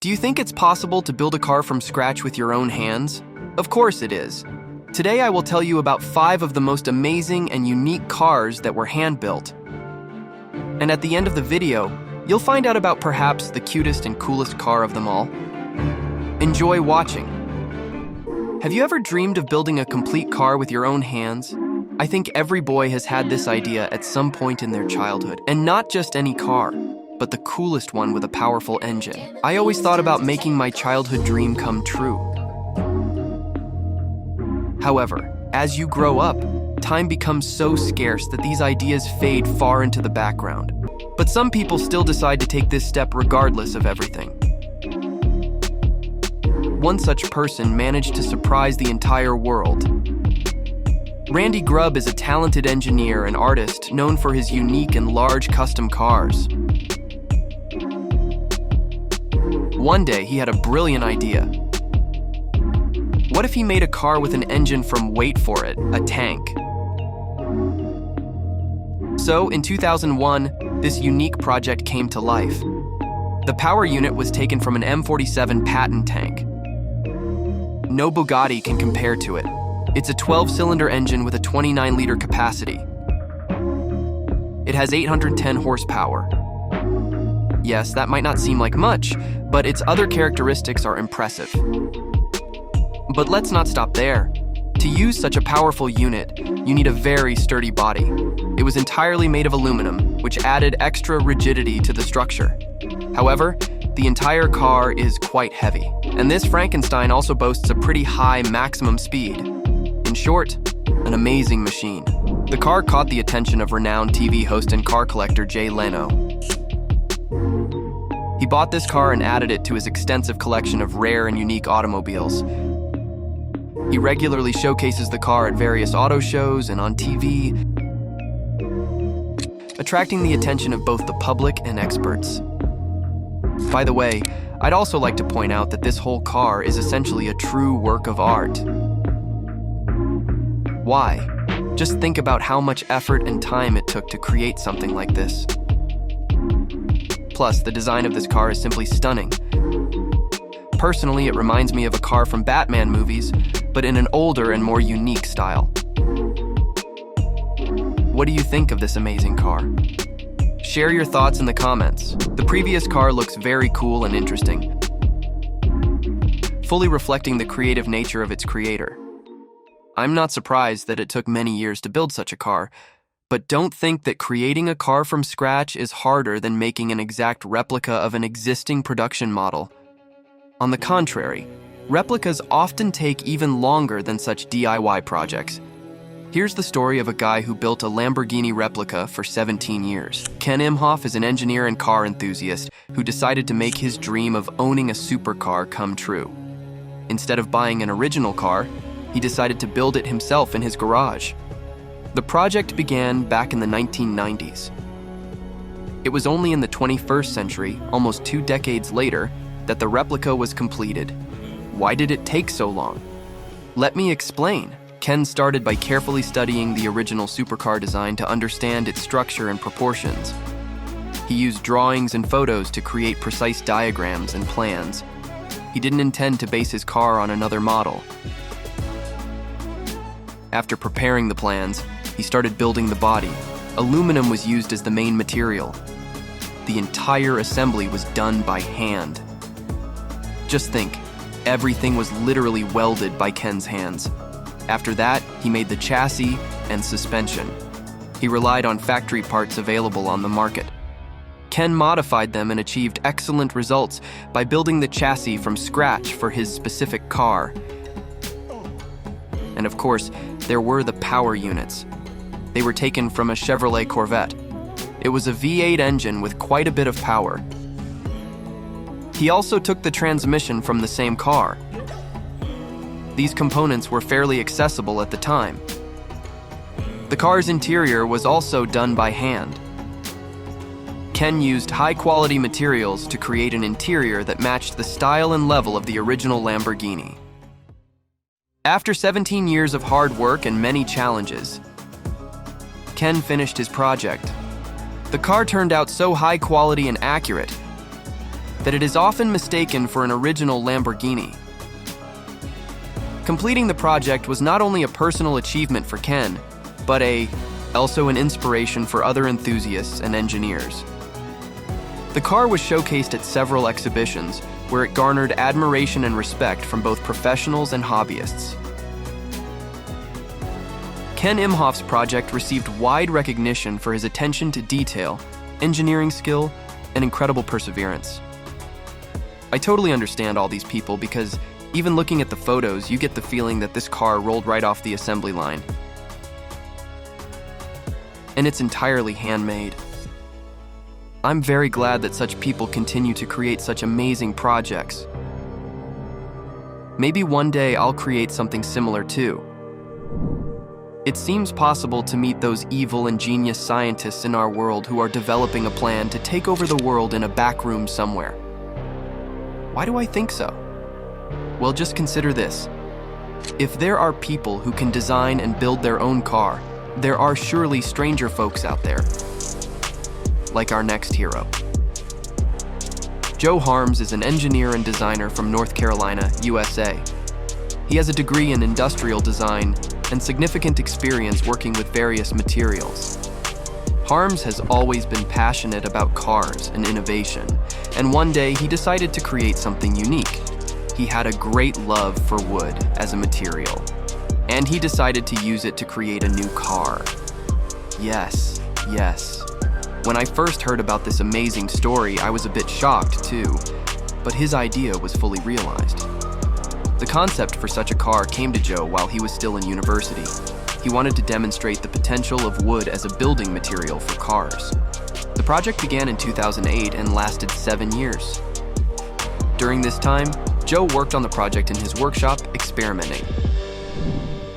Do you think it's possible to build a car from scratch with your own hands? Of course it is. Today I will tell you about 5 of the most amazing and unique cars that were hand-built. And at the end of the video, you'll find out about perhaps the cutest and coolest car of them all. Enjoy watching. Have you ever dreamed of building a complete car with your own hands? I think every boy has had this idea at some point in their childhood, and not just any car, but the coolest one with a powerful engine. I always thought about making my childhood dream come true. However, as you grow up, time becomes so scarce that these ideas fade far into the background. But some people still decide to take this step regardless of everything. One such person managed to surprise the entire world. Randy Grubb is a talented engineer and artist known for his unique and large custom cars. One day, he had a brilliant idea. What if he made a car with an engine from, wait for it, a tank? So, in 2001, this unique project came to life. The power unit was taken from an M47 Patton tank. No Bugatti can compare to it. It's a 12-cylinder engine with a 29-liter capacity. It has 810 horsepower. Yes, that might not seem like much, but its other characteristics are impressive. But let's not stop there. To use such a powerful unit, you need a very sturdy body. It was entirely made of aluminum, which added extra rigidity to the structure. However, the entire car is quite heavy, and this Frankenstein also boasts a pretty high maximum speed. In short, an amazing machine. The car caught the attention of renowned TV host and car collector Jay Leno. He bought this car and added it to his extensive collection of rare and unique automobiles. He regularly showcases the car at various auto shows and on TV, attracting the attention of both the public and experts. By the way, I'd also like to point out that this whole car is essentially a true work of art. Why? Just think about how much effort and time it took to create something like this. Plus, the design of this car is simply stunning. Personally, it reminds me of a car from Batman movies, but in an older and more unique style. What do you think of this amazing car? Share your thoughts in the comments. The previous car looks very cool and interesting, fully reflecting the creative nature of its creator. I'm not surprised that it took many years to build such a car, but don't think that creating a car from scratch is harder than making an exact replica of an existing production model. On the contrary, replicas often take even longer than such DIY projects. Here's the story of a guy who built a Lamborghini replica for 17 years. Ken Imhoff is an engineer and car enthusiast who decided to make his dream of owning a supercar come true. Instead of buying an original car, he decided to build it himself in his garage. The project began back in the 1990s. It was only in the 21st century, almost 2 decades later, that the replica was completed. Why did it take so long? Let me explain. Ken started by carefully studying the original supercar design to understand its structure and proportions. He used drawings and photos to create precise diagrams and plans. He didn't intend to base his car on another model. After preparing the plans, he started building the body. Aluminum was used as the main material. The entire assembly was done by hand. Just think, everything was literally welded by Ken's hands. After that, he made the chassis and suspension. He relied on factory parts available on the market. Ken modified them and achieved excellent results by building the chassis from scratch for his specific car. And of course, there were the power units. They were taken from a Chevrolet Corvette. It was a V8 engine with quite a bit of power. He also took the transmission from the same car. These components were fairly accessible at the time. The car's interior was also done by hand. Ken used high-quality materials to create an interior that matched the style and level of the original Lamborghini. After 17 years of hard work and many challenges, Ken finished his project. The car turned out so high quality and accurate that it is often mistaken for an original Lamborghini. Completing the project was not only a personal achievement for Ken, but also an inspiration for other enthusiasts and engineers. The car was showcased at several exhibitions, where it garnered admiration and respect from both professionals and hobbyists. Ken Imhoff's project received wide recognition for his attention to detail, engineering skill, and incredible perseverance. I totally understand all these people because even looking at the photos, you get the feeling that this car rolled right off the assembly line. And it's entirely handmade. I'm very glad that such people continue to create such amazing projects. Maybe one day I'll create something similar too. It seems possible to meet those evil and genius scientists in our world who are developing a plan to take over the world in a back room somewhere. Why do I think so? Well, just consider this. If there are people who can design and build their own car, there are surely stranger folks out there, like our next hero. Joe Harms is an engineer and designer from North Carolina, USA. He has a degree in industrial design and significant experience working with various materials. Harms has always been passionate about cars and innovation, and one day he decided to create something unique. He had a great love for wood as a material, and he decided to use it to create a new car. Yes. When I first heard about this amazing story, I was a bit shocked too, but his idea was fully realized. The concept for such a car came to Joe while he was still in university. He wanted to demonstrate the potential of wood as a building material for cars. The project began in 2008 and lasted 7 years. During this time, Joe worked on the project in his workshop, experimenting.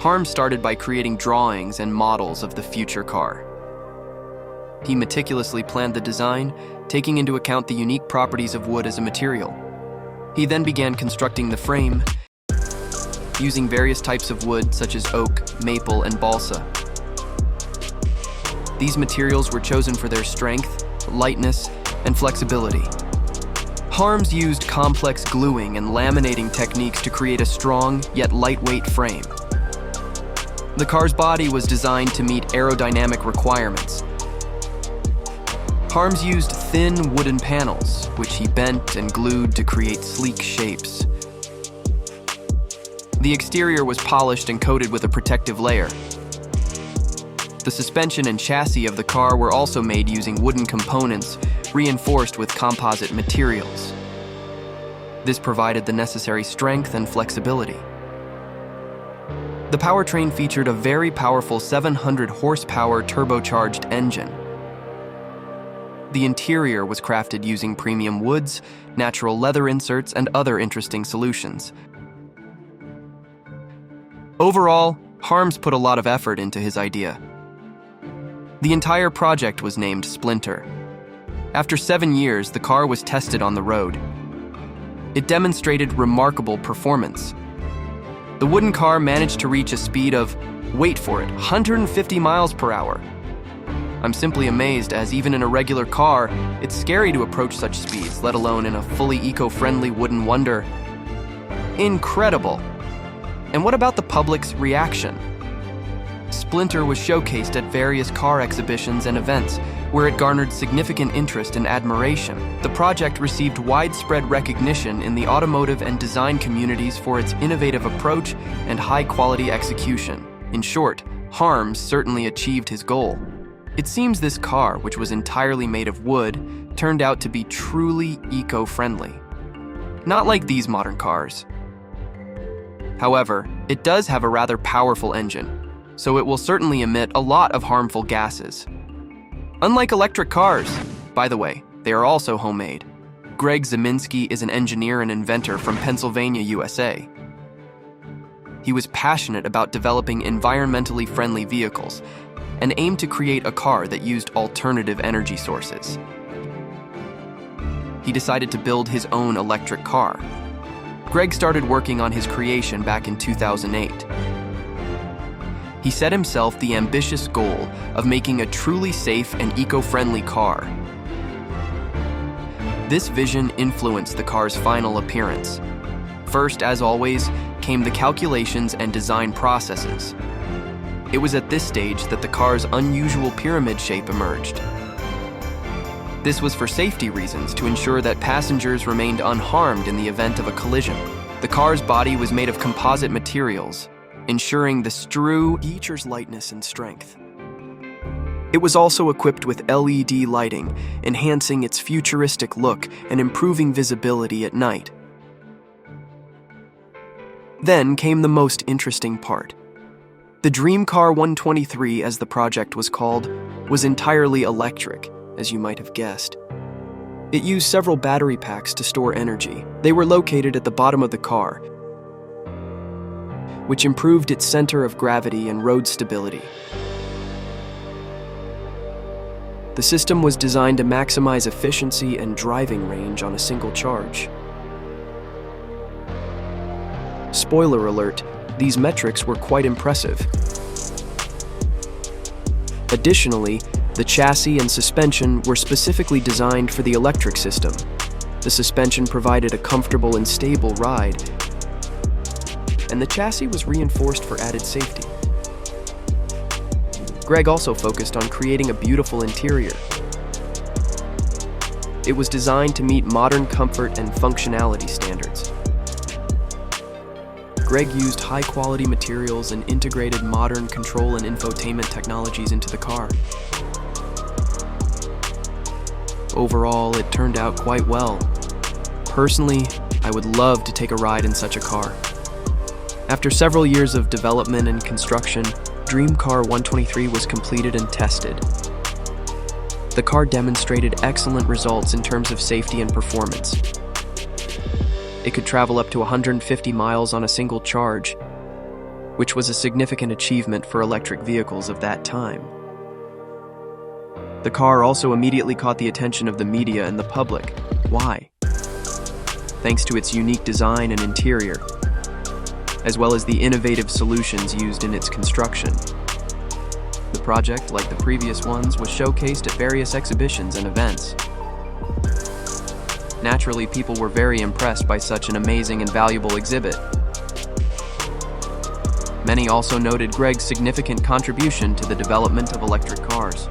Harms started by creating drawings and models of the future car. He meticulously planned the design, taking into account the unique properties of wood as a material. He then began constructing the frame, using various types of wood such as oak, maple, and balsa. These materials were chosen for their strength, lightness, and flexibility. Harms used complex gluing and laminating techniques to create a strong yet lightweight frame. The car's body was designed to meet aerodynamic requirements. Harms used thin wooden panels, which he bent and glued to create sleek shapes. The exterior was polished and coated with a protective layer. The suspension and chassis of the car were also made using wooden components reinforced with composite materials. This provided the necessary strength and flexibility. The powertrain featured a very powerful 700 horsepower turbocharged engine. The interior was crafted using premium woods, natural leather inserts, and other interesting solutions. Overall, Harms put a lot of effort into his idea. The entire project was named Splinter. After 7 years, the car was tested on the road. It demonstrated remarkable performance. The wooden car managed to reach a speed of, wait for it, 150 miles per hour. I'm simply amazed, as even in a regular car, it's scary to approach such speeds, let alone in a fully eco-friendly wooden wonder. Incredible! And what about the public's reaction? Splinter was showcased at various car exhibitions and events, where it garnered significant interest and admiration. The project received widespread recognition in the automotive and design communities for its innovative approach and high-quality execution. In short, Harms certainly achieved his goal. It seems this car, which was entirely made of wood, turned out to be truly eco-friendly. Not like these modern cars. However, it does have a rather powerful engine, so it will certainly emit a lot of harmful gases. Unlike electric cars, by the way, they are also homemade. Greg Zeminski is an engineer and inventor from Pennsylvania, USA. He was passionate about developing environmentally friendly vehicles and aimed to create a car that used alternative energy sources. He decided to build his own electric car. Greg started working on his creation back in 2008. He set himself the ambitious goal of making a truly safe and eco-friendly car. This vision influenced the car's final appearance. First, as always, came the calculations and design processes. It was at this stage that the car's unusual pyramid shape emerged. This was for safety reasons, to ensure that passengers remained unharmed in the event of a collision. The car's body was made of composite materials, ensuring the true features lightness and strength. It was also equipped with LED lighting, enhancing its futuristic look and improving visibility at night. Then came the most interesting part. The Dream Car 123, as the project was called, was entirely electric, as you might have guessed. It used several battery packs to store energy. They were located at the bottom of the car, which improved its center of gravity and road stability. The system was designed to maximize efficiency and driving range on a single charge. Spoiler alert, these metrics were quite impressive. Additionally, the chassis and suspension were specifically designed for the electric system. The suspension provided a comfortable and stable ride, and the chassis was reinforced for added safety. Greg also focused on creating a beautiful interior. It was designed to meet modern comfort and functionality standards. Greg used high-quality materials and integrated modern control and infotainment technologies into the car. Overall, it turned out quite well. Personally, I would love to take a ride in such a car. After several years of development and construction, Dream Car 123 was completed and tested. The car demonstrated excellent results in terms of safety and performance. It could travel up to 150 miles on a single charge, which was a significant achievement for electric vehicles of that time. The car also immediately caught the attention of the media and the public. Why? Thanks to its unique design and interior, as well as the innovative solutions used in its construction. The project, like the previous ones, was showcased at various exhibitions and events. Naturally, people were very impressed by such an amazing and valuable exhibit. Many also noted Greg's significant contribution to the development of electric cars.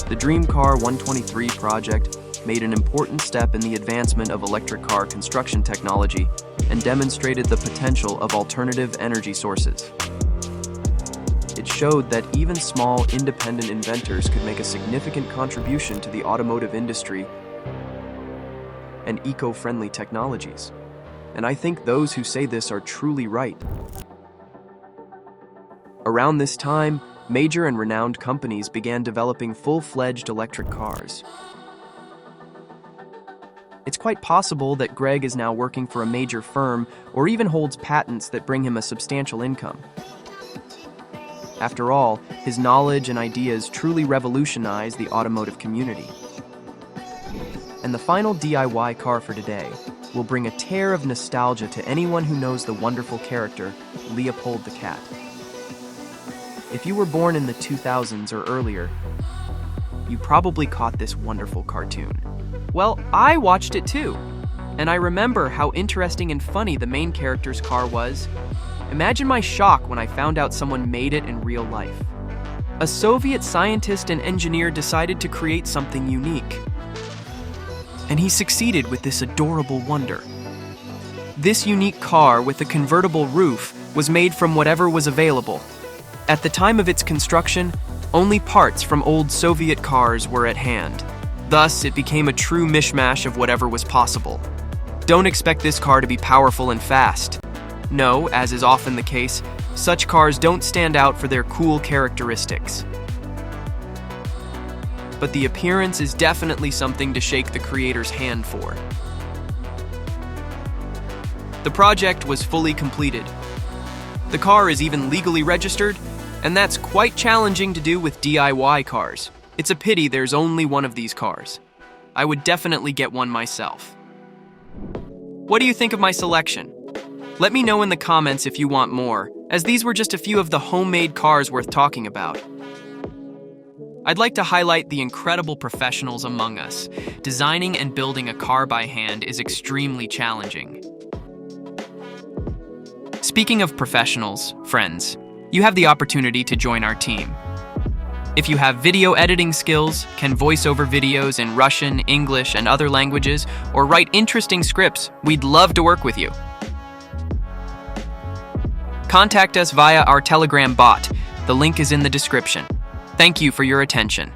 The Dream Car 123 project made an important step in the advancement of electric car construction technology and demonstrated the potential of alternative energy sources. It showed that even small, independent inventors could make a significant contribution to the automotive industry and eco-friendly technologies. And I think those who say this are truly right. Around this time, major and renowned companies began developing full-fledged electric cars. It's quite possible that Greg is now working for a major firm or even holds patents that bring him a substantial income. After all, his knowledge and ideas truly revolutionize the automotive community. And the final DIY car for today will bring a tear of nostalgia to anyone who knows the wonderful character, Leopold the cat. If you were born in the 2000s or earlier, you probably caught this wonderful cartoon. Well, I watched it too, and I remember how interesting and funny the main character's car was. Imagine my shock when I found out someone made it in real life. A Soviet scientist and engineer decided to create something unique. And he succeeded with this adorable wonder. This unique car with a convertible roof was made from whatever was available. At the time of its construction, only parts from old Soviet cars were at hand. Thus, it became a true mishmash of whatever was possible. Don't expect this car to be powerful and fast. No, as is often the case, such cars don't stand out for their cool characteristics. But the appearance is definitely something to shake the creator's hand for. The project was fully completed. The car is even legally registered, and that's quite challenging to do with DIY cars. It's a pity there's only one of these cars. I would definitely get one myself. What do you think of my selection? Let me know in the comments if you want more, as these were just a few of the homemade cars worth talking about. I'd like to highlight the incredible professionals among us. Designing and building a car by hand is extremely challenging. Speaking of professionals, friends, you have the opportunity to join our team. If you have video editing skills, can voice over videos in Russian, English, and other languages, or write interesting scripts, we'd love to work with you. Contact us via our Telegram bot. The link is in the description. Thank you for your attention.